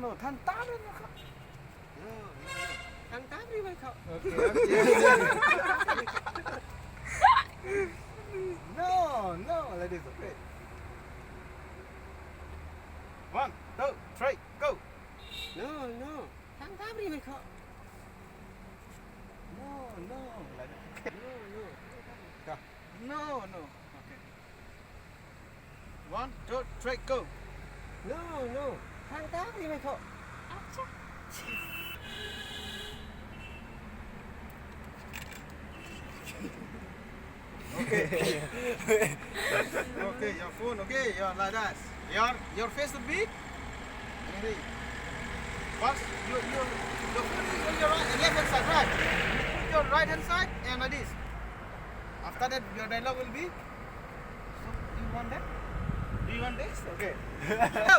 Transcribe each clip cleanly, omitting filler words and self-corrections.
no ท่านตามเลยนะครับ no no ทางตามนี่ไหมครับ Okay, no, no, like this, okay. 1, 2, 3, go. no no ทางตามนี่ไหมครับ No, no, like that. Okay. no no Go. No, no. Okay. 1, 2, 3, go. no no ทางตามนี่ไหมครับ Okay. Okay, your phone, okay, you're like that. Your face will be ready. First, your phone is on your left hand side, right? Put your right hand side and like this. After that, your dialogue will be. So, do you want that? Do you want this? Okay. Go.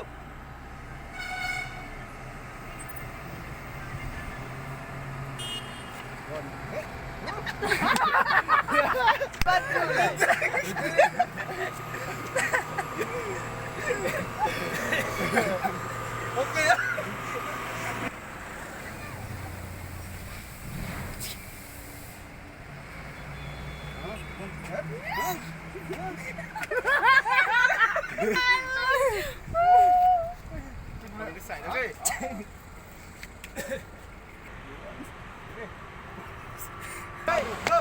Okay. This side, okay. Go.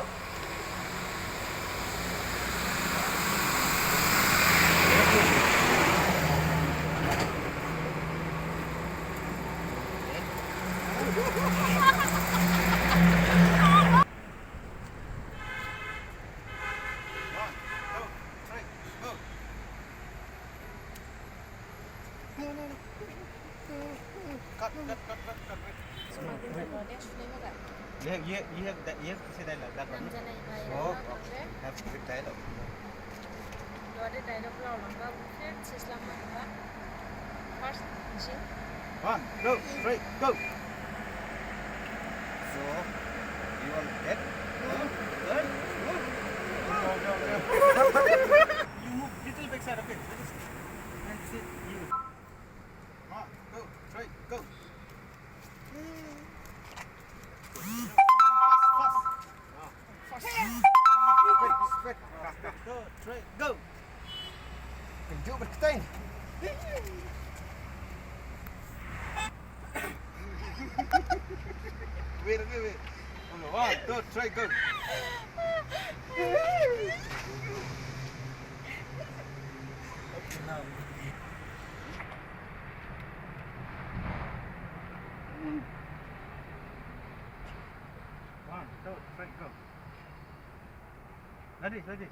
Cut. You have that. You have to say that like that one. Oh, have to say that. One, two, three, go. So, you want that? You move little back side, okay? That's it. You. 1, 2, 3, go. Fast. Straight. 1, 2, 3, go. Tunjuk berketain. Wait. 1, 2, 3, go. One, two, three, go. Like this.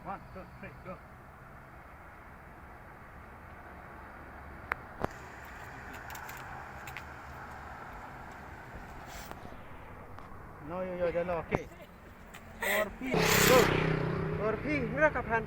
1, 2, 3, go. No, you're okay. 4P 5 berapa kapan